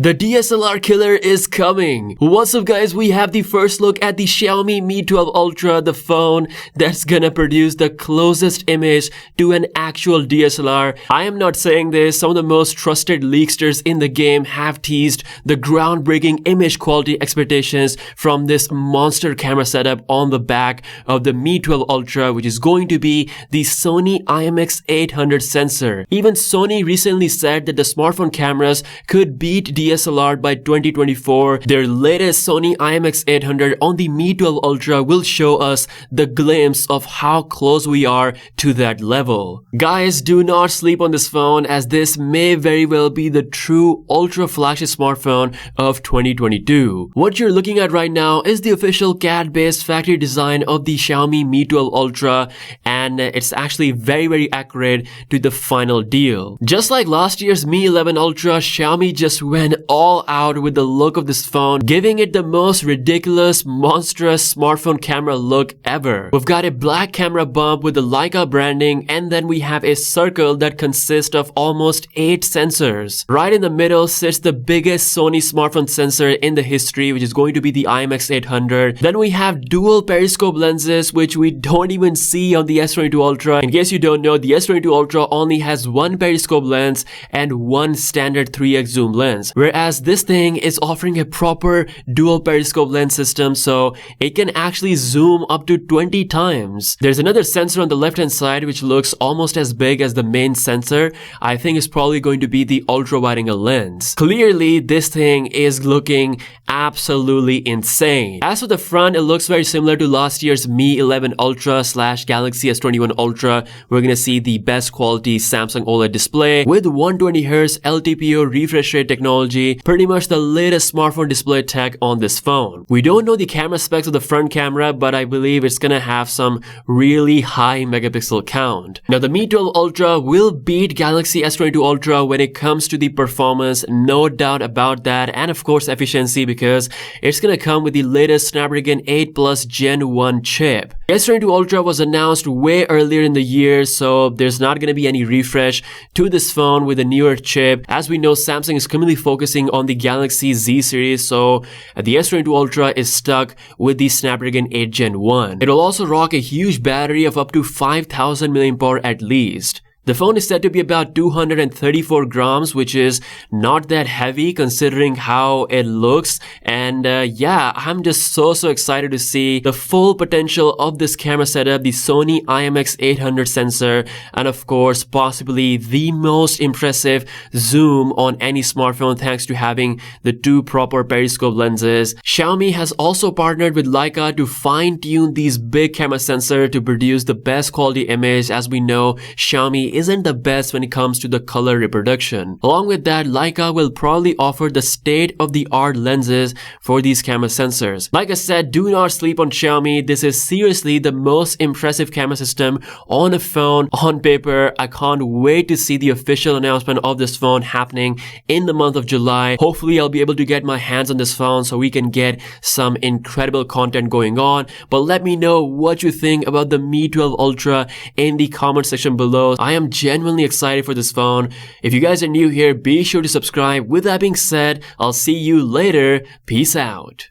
The DSLR killer is coming. What's up guys, we have the first look at the Xiaomi Mi 12 Ultra, the phone that's gonna produce the closest image to an actual DSLR. I am not saying this, some of the most trusted leaksters in the game have teased the groundbreaking image quality expectations from this monster camera setup on the back of the Mi 12 Ultra, which is going to be the Sony IMX800 sensor. Even Sony recently said that the smartphone cameras could beat DSLR by 2024. Their latest Sony IMX800 on the Mi 12 Ultra will show us the glimpse of how close we are to that level. Guys, do not sleep on this phone, as this may very well be the true ultra flagship smartphone of 2022. What you're looking at right now is the official CAD-based factory design of the Xiaomi Mi 12 Ultra, and it's actually very accurate to the final deal. Just like last year's Mi 11 Ultra, Xiaomi just went all out with the look of this phone, giving it the most ridiculous, monstrous smartphone camera look ever. We've got a black camera bump with the Leica branding, and then we have a circle that consists of almost 8 sensors. Right in the middle sits the biggest Sony smartphone sensor in the history, which is going to be the IMX800. Then we have dual periscope lenses, which we don't even see on the S22 Ultra. In case you don't know, the S22 Ultra only has one periscope lens and one standard 3x zoom lens, whereas this thing is offering a proper dual periscope lens system, so it can actually zoom up to 20 times. There's another sensor on the left hand side which looks almost as big as the main sensor. I think it's probably going to be the ultra wide angle lens. Clearly this thing is looking absolutely insane. As for the front, it looks very similar to last year's Mi 11 Ultra / Galaxy S21 Ultra. We're gonna see the best quality Samsung OLED display with 120Hz LTPO refresh rate technology, pretty much the latest smartphone display tech on this phone. We don't know the camera specs of the front camera, but I believe it's gonna have some really high megapixel count. Now the Mi 12 Ultra will beat Galaxy S22 Ultra when it comes to the performance, no doubt about that, and of course efficiency, because it's gonna come with the latest Snapdragon 8 Plus Gen 1 chip. S22 Ultra was announced way earlier in the year, so there's not gonna be any refresh to this phone with a newer chip. As we know, Samsung is currently focusing on the Galaxy Z series, so the S22 Ultra is stuck with the Snapdragon 8 Gen 1. It'll also rock a huge battery of up to 5000 mAh at least. The phone is said to be about 234 grams, which is not that heavy considering how it looks. And yeah, I'm just so excited to see the full potential of this camera setup, the Sony IMX800 sensor, and of course possibly the most impressive zoom on any smartphone thanks to having the 2 proper periscope lenses. Xiaomi has also partnered with Leica to fine-tune these big camera sensors to produce the best quality image. As we know, Xiaomi isn't the best when it comes to the color reproduction. Along with that, Leica will probably offer the state-of-the-art lenses for these camera sensors. Like I said, do not sleep on Xiaomi. This is seriously the most impressive camera system on a phone on paper. I can't wait to see the official announcement of this phone happening in the month of July. Hopefully I'll be able to get my hands on this phone so we can get some incredible content going on. But let me know what you think about the Mi 12 Ultra in the comment section below. I am genuinely excited for this phone. If you guys are new here, be sure to subscribe. With that being said, I'll see you later. Peace out.